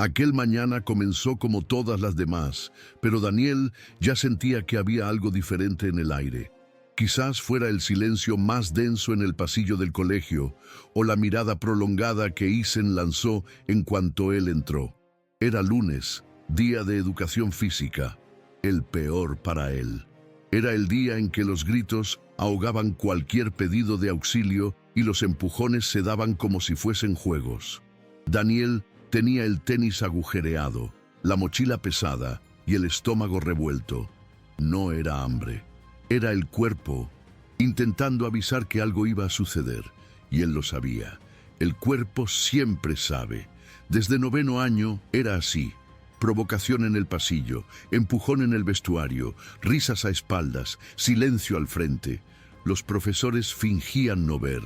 Aquel mañana comenzó como todas las demás, pero Daniel ya sentía que había algo diferente en el aire. Quizás fuera el silencio más denso en el pasillo del colegio, o la mirada prolongada que Isen lanzó en cuanto él entró. Era lunes, día de educación física, el peor para él. Era el día en que los gritos ahogaban cualquier pedido de auxilio y los empujones se daban como si fuesen juegos. Daniel tenía el tenis agujereado, la mochila pesada y el estómago revuelto. No era hambre, era el cuerpo intentando avisar que algo iba a suceder, y él lo sabía. El cuerpo siempre sabe. Desde noveno año era así. Provocación en el pasillo, empujón en el vestuario, risas a espaldas, silencio al frente. Los profesores fingían no ver.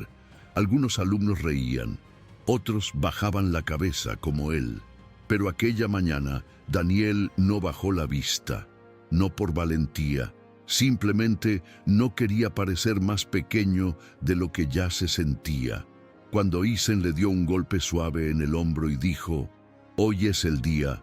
Algunos alumnos reían, otros bajaban la cabeza como él. Pero aquella mañana Daniel no bajó la vista, no por valentía, simplemente no quería parecer más pequeño de lo que ya se sentía. Cuando Isen le dio un golpe suave en el hombro y dijo, «Hoy es el día»,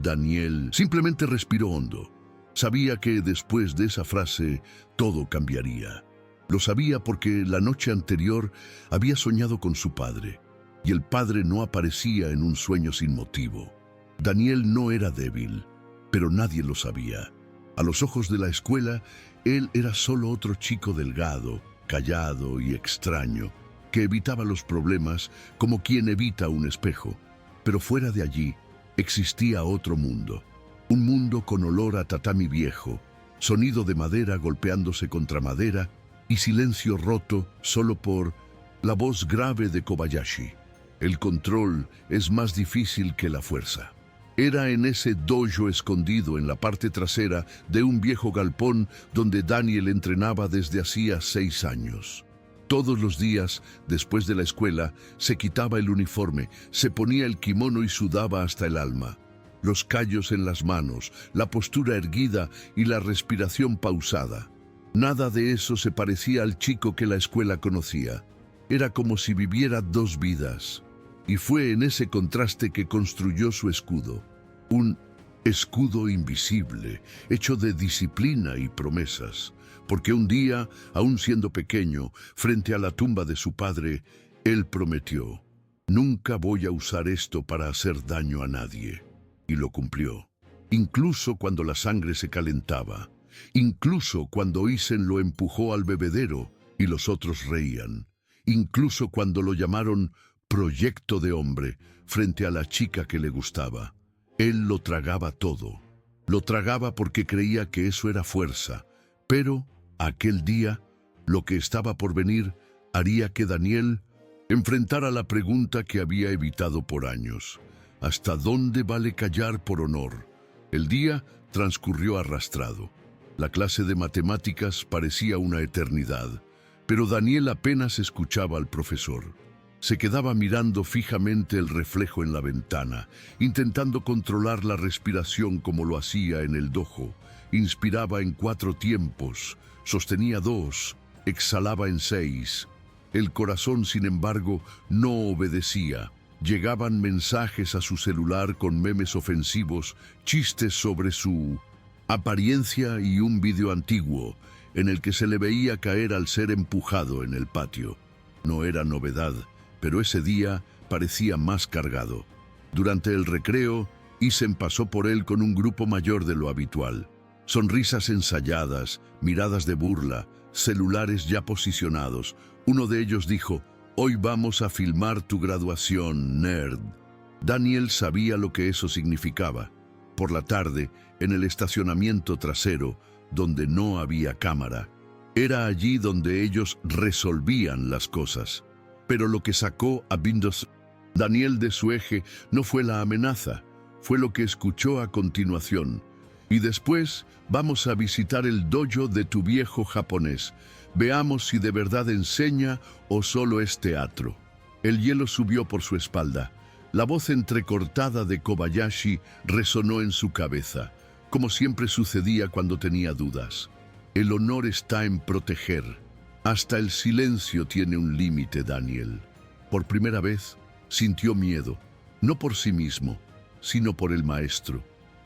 Daniel simplemente respiró hondo. Sabía que después de esa frase todo cambiaría. Lo sabía porque la noche anterior había soñado con su padre, y el padre no aparecía en un sueño sin motivo. Daniel no era débil, pero nadie lo sabía. A los ojos de la escuela, él era solo otro chico delgado, callado y extraño, que evitaba los problemas como quien evita un espejo. Pero fuera de allí, existía otro mundo. Un mundo con olor a tatami viejo, sonido de madera golpeándose contra madera y silencio roto solo por la voz grave de Kobayashi. El control es más difícil que la fuerza. Era en ese dojo escondido en la parte trasera de un viejo galpón donde Daniel entrenaba desde hacía 6 años. Todos los días, después de la escuela, se quitaba el uniforme, se ponía el kimono y sudaba hasta el alma. Los callos en las manos, la postura erguida y la respiración pausada. Nada de eso se parecía al chico que la escuela conocía. Era como si viviera 2 vidas. Y fue en ese contraste que construyó su escudo. Un escudo invisible, hecho de disciplina y promesas. Porque un día, aún siendo pequeño, frente a la tumba de su padre, él prometió, «Nunca voy a usar esto para hacer daño a nadie». Y lo cumplió. Incluso cuando la sangre se calentaba. Incluso cuando Isen lo empujó al bebedero y los otros reían. Incluso cuando lo llamaron proyecto de hombre frente a la chica que le gustaba. Él lo tragaba todo. Lo tragaba porque creía que eso era fuerza. Pero aquel día, lo que estaba por venir haría que Daniel enfrentara la pregunta que había evitado por años. ¿Hasta dónde vale callar por honor? El día transcurrió arrastrado. La clase de matemáticas parecía una eternidad, pero Daniel apenas escuchaba al profesor. Se quedaba mirando fijamente el reflejo en la ventana, intentando controlar la respiración como lo hacía en el dojo. Inspiraba en 4 tiempos, sostenía 2, exhalaba en 6. El corazón, sin embargo, no obedecía. Llegaban mensajes a su celular con memes ofensivos, chistes sobre su apariencia y un video antiguo en el que se le veía caer al ser empujado en el patio. No era novedad, pero ese día parecía más cargado. Durante el recreo, Isen pasó por él con un grupo mayor de lo habitual. Sonrisas ensayadas, miradas de burla, celulares ya posicionados. Uno de ellos dijo, «Hoy vamos a filmar tu graduación, nerd». Daniel sabía lo que eso significaba. Por la tarde, en el estacionamiento trasero, donde no había cámara, era allí donde ellos resolvían las cosas. Pero lo que sacó a Daniel de su eje no fue la amenaza, fue lo que escuchó a continuación. «Y después vamos a visitar el dojo de tu viejo japonés. Veamos si de verdad enseña o solo es teatro». El hielo subió por su espalda. La voz entrecortada de Kobayashi resonó en su cabeza, como siempre sucedía cuando tenía dudas. «El honor está en proteger. Hasta el silencio tiene un límite, Daniel». Por primera vez, sintió miedo, no por sí mismo, sino por el maestro.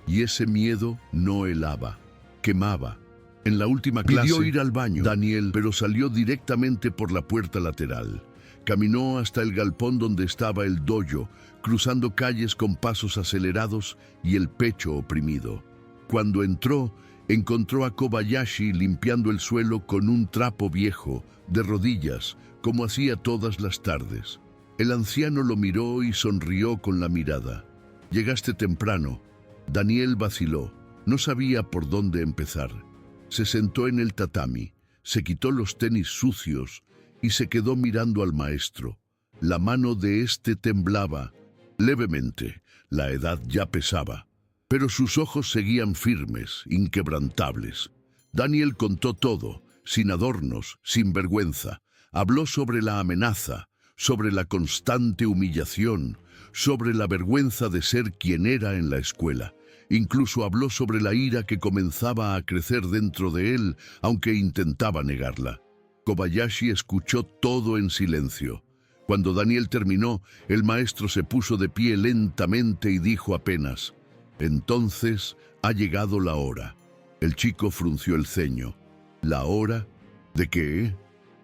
Y ese miedo no helaba, quemaba. En la última clase pidió ir al baño, Daniel, pero salió directamente por la puerta lateral. Caminó hasta el galpón donde estaba el dojo, cruzando calles con pasos acelerados y el pecho oprimido. Cuando entró, encontró a Kobayashi limpiando el suelo con un trapo viejo, de rodillas, como hacía todas las tardes. El anciano lo miró y sonrió con la mirada. «Llegaste temprano». Daniel vaciló. No sabía por dónde empezar. Se sentó en el tatami, se quitó los tenis sucios y se quedó mirando al maestro. La mano de éste temblaba, levemente. La edad ya pesaba, pero sus ojos seguían firmes, inquebrantables. Daniel contó todo, sin adornos, sin vergüenza. Habló sobre la amenaza, sobre la constante humillación, sobre la vergüenza de ser quien era en la escuela. Incluso habló sobre la ira que comenzaba a crecer dentro de él, aunque intentaba negarla. Kobayashi escuchó todo en silencio. Cuando Daniel terminó, el maestro se puso de pie lentamente y dijo apenas: «Entonces ha llegado la hora». El chico frunció el ceño. «¿La hora? ¿De qué?»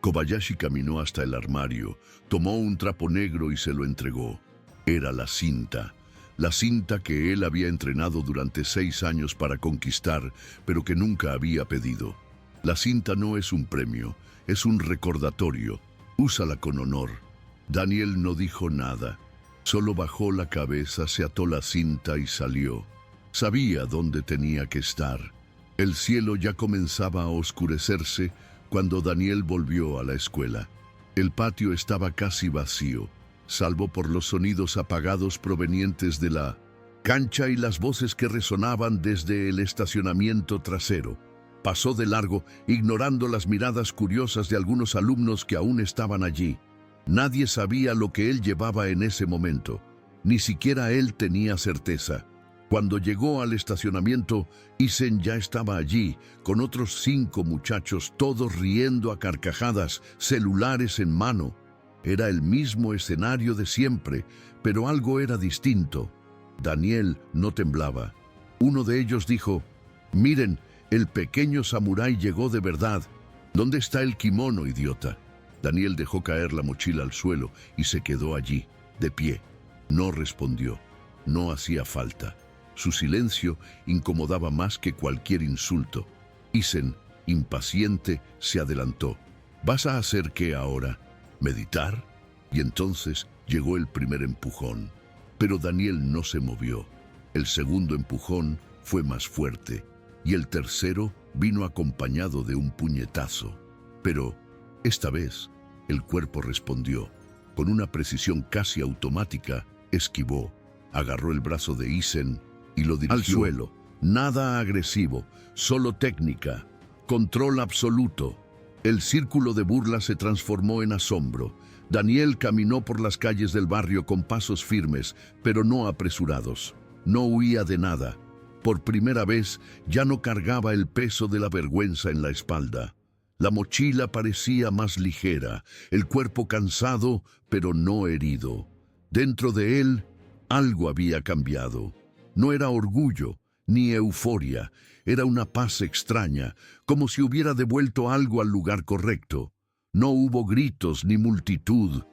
Kobayashi caminó hasta el armario, tomó un trapo negro y se lo entregó. Era la cinta que él había entrenado durante 6 años para conquistar, pero que nunca había pedido. La cinta no es un premio, es un recordatorio. Úsala con honor. Daniel no dijo nada, solo bajó la cabeza, se ató la cinta y salió. Sabía dónde tenía que estar. El cielo ya comenzaba a oscurecerse cuando Daniel volvió a la escuela. El patio estaba casi vacío, salvo por los sonidos apagados provenientes de la cancha y las voces que resonaban desde el estacionamiento trasero. Pasó de largo, ignorando las miradas curiosas de algunos alumnos que aún estaban allí. Nadie sabía lo que él llevaba en ese momento. Ni siquiera él tenía certeza. Cuando llegó al estacionamiento, Isen ya estaba allí, con otros 5 muchachos, todos riendo a carcajadas, celulares en mano. Era el mismo escenario de siempre, pero algo era distinto. Daniel no temblaba. Uno de ellos dijo: «Miren, el pequeño samurái llegó de verdad. ¿Dónde está el kimono, idiota?» Daniel dejó caer la mochila al suelo y se quedó allí, de pie. No respondió. No hacía falta. Su silencio incomodaba más que cualquier insulto. Isen, impaciente, se adelantó. «¿Vas a hacer qué ahora? ¿Meditar?» Y entonces llegó el primer empujón. Pero Daniel no se movió. El segundo empujón fue más fuerte, y el tercero vino acompañado de un puñetazo. Pero esta vez el cuerpo respondió. Con una precisión casi automática, esquivó, agarró el brazo de Isen y lo dirigió al suelo. Nada agresivo, solo técnica, control absoluto. El círculo de burla se transformó en asombro. Daniel caminó por las calles del barrio con pasos firmes, pero no apresurados. No huía de nada. Por primera vez ya no cargaba el peso de la vergüenza en la espalda. La mochila parecía más ligera, el cuerpo cansado, pero no herido. Dentro de él, algo había cambiado. No era orgullo, ni euforia, era una paz extraña, como si hubiera devuelto algo al lugar correcto. No hubo gritos, ni multitud,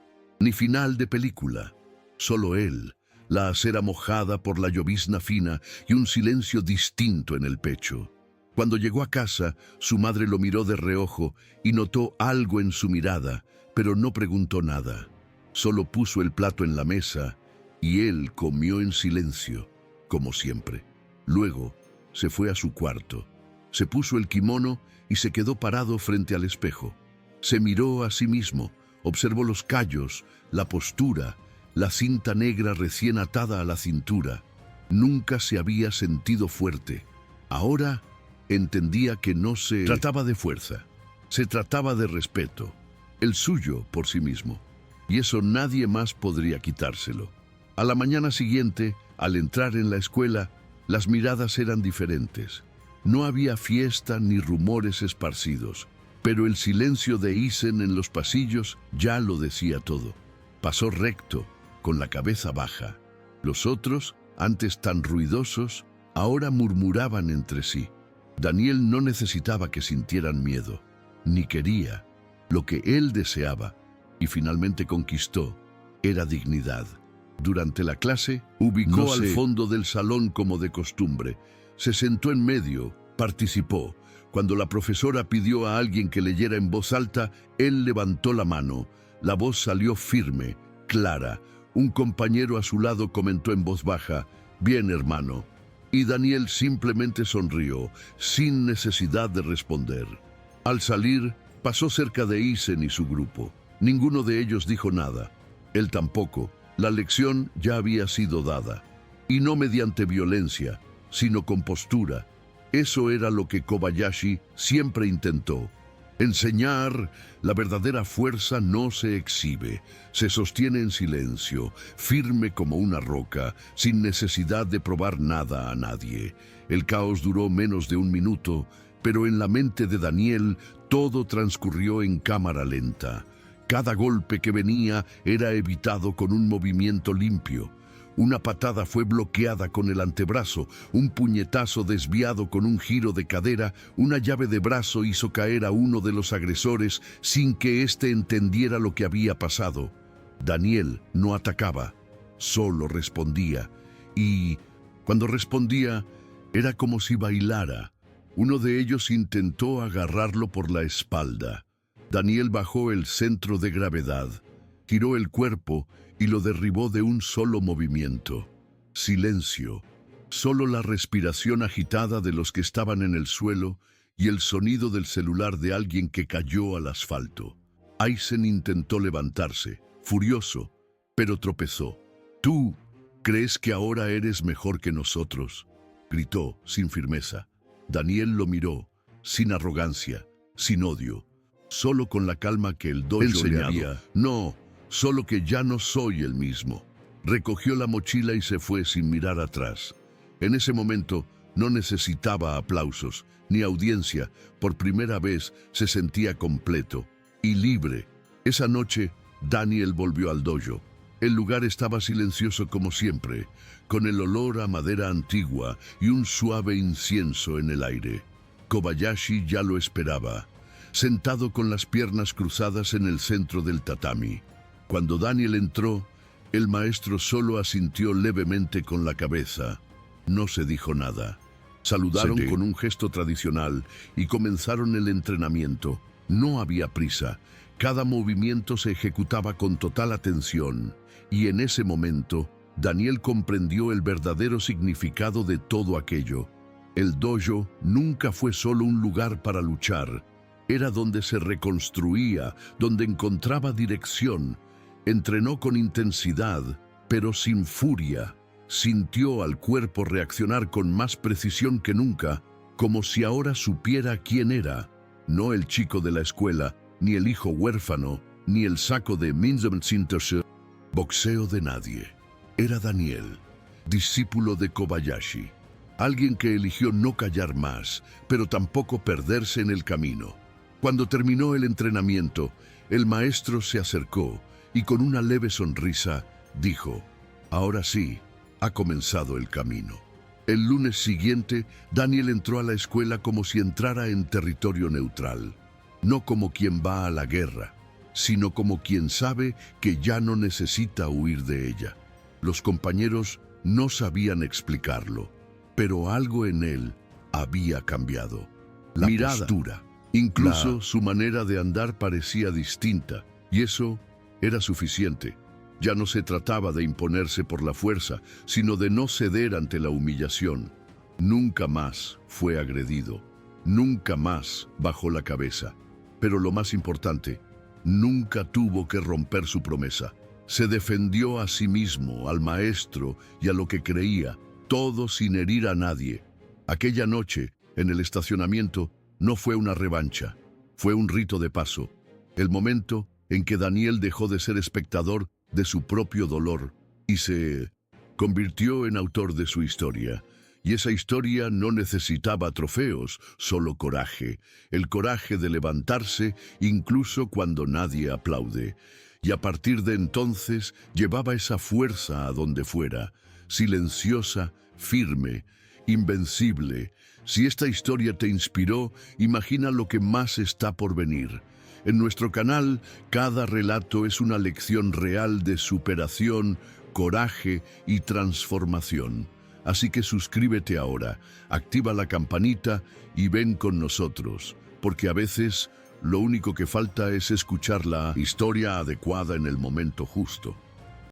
ni final de película. Solo él, la acera mojada por la llovizna fina y un silencio distinto en el pecho. Cuando llegó a casa, su madre lo miró de reojo y notó algo en su mirada, pero no preguntó nada. Solo puso el plato en la mesa y él comió en silencio, como siempre. Luego se fue a su cuarto, se puso el kimono y se quedó parado frente al espejo. Se miró a sí mismo, observó los callos, la postura, la cinta negra recién atada a la cintura. Nunca se había sentido fuerte. Ahora entendía que no se trataba de fuerza, se trataba de respeto, el suyo por sí mismo. Y eso nadie más podría quitárselo. A la mañana siguiente, al entrar en la escuela, las miradas eran diferentes. No había fiesta ni rumores esparcidos, pero el silencio de Isen en los pasillos ya lo decía todo. Pasó recto, con la cabeza baja. Los otros antes tan ruidosos, ahora murmuraban entre sí. Daniel no necesitaba que sintieran miedo, ni quería. Lo que él deseaba, y finalmente conquistó, era dignidad. Durante la clase, ubicó al fondo del salón como de costumbre. Se sentó en medio, participó. Cuando la profesora pidió a alguien que leyera en voz alta, él levantó la mano. La voz salió firme, clara. Un compañero a su lado comentó en voz baja: «Bien, hermano». Y Daniel simplemente sonrió, sin necesidad de responder. Al salir, pasó cerca de Isen y su grupo. Ninguno de ellos dijo nada. Él tampoco. La lección ya había sido dada. Y no mediante violencia, sino con postura. Eso era lo que Kobayashi siempre intentó. Enseñar. La verdadera fuerza no se exhibe, se sostiene en silencio, firme como una roca, sin necesidad de probar nada a nadie. El caos duró menos de un minuto, pero en la mente de Daniel todo transcurrió en cámara lenta. Cada golpe que venía era evitado con un movimiento limpio. Una patada fue bloqueada con el antebrazo, un puñetazo desviado con un giro de cadera, una llave de brazo hizo caer a uno de los agresores sin que éste entendiera lo que había pasado. Daniel no atacaba, solo respondía. Y cuando respondía, era como si bailara. Uno de ellos intentó agarrarlo por la espalda. Daniel bajó el centro de gravedad, giró el cuerpo y lo derribó de un solo movimiento. Silencio, solo la respiración agitada de los que estaban en el suelo y el sonido del celular de alguien que cayó al asfalto. Aizen intentó levantarse, furioso, pero tropezó. «¿Tú crees que ahora eres mejor que nosotros?», gritó sin firmeza. Daniel lo miró, sin arrogancia, sin odio, solo con la calma que el dojo le había. «No, solo que ya no soy el mismo». Recogió la mochila y se fue sin mirar atrás. En ese momento no necesitaba aplausos ni audiencia. Por primera vez se sentía completo y libre. Esa noche, Daniel volvió al dojo. El lugar estaba silencioso como siempre, con el olor a madera antigua y un suave incienso en el aire. Kobayashi ya lo esperaba, sentado con las piernas cruzadas en el centro del tatami. Cuando Daniel entró, el maestro solo asintió levemente con la cabeza. No se dijo nada. Saludaron con un gesto tradicional y comenzaron el entrenamiento. No había prisa. Cada movimiento se ejecutaba con total atención. Y en ese momento, Daniel comprendió el verdadero significado de todo aquello. El dojo nunca fue solo un lugar para luchar. Era donde se reconstruía, donde encontraba dirección. Entrenó con intensidad, pero sin furia. Sintió al cuerpo reaccionar con más precisión que nunca, como si ahora supiera quién era. No el chico de la escuela, ni el hijo huérfano, ni el saco de Minzumtsinterse. Boxeo de nadie. Era Daniel, discípulo de Kobayashi. Alguien que eligió no callar más, pero tampoco perderse en el camino. Cuando terminó el entrenamiento, el maestro se acercó y con una leve sonrisa dijo: «Ahora sí, ha comenzado el camino». El lunes siguiente, Daniel entró a la escuela como si entrara en territorio neutral. No como quien va a la guerra, sino como quien sabe que ya no necesita huir de ella. Los compañeros no sabían explicarlo, pero algo en él había cambiado. La mirada, postura, incluso su manera de andar parecía distinta, y eso era suficiente. Ya no se trataba de imponerse por la fuerza, sino de no ceder ante la humillación. Nunca más fue agredido, nunca más bajó la cabeza. Pero lo más importante, nunca tuvo que romper su promesa. Se defendió a sí mismo, al maestro y a lo que creía, todo sin herir a nadie. Aquella noche, en el estacionamiento, no fue una revancha, fue un rito de paso. El momento en que Daniel dejó de ser espectador de su propio dolor y se convirtió en autor de su historia. Y esa historia no necesitaba trofeos, solo coraje. El coraje de levantarse incluso cuando nadie aplaude. Y a partir de entonces llevaba esa fuerza a donde fuera. silenciosa, firme, invencible. Si esta historia te inspiró, imagina lo que más está por venir. En nuestro canal, cada relato es una lección real de superación, coraje y transformación. Así que suscríbete ahora, activa la campanita y ven con nosotros, porque a veces lo único que falta es escuchar la historia adecuada en el momento justo.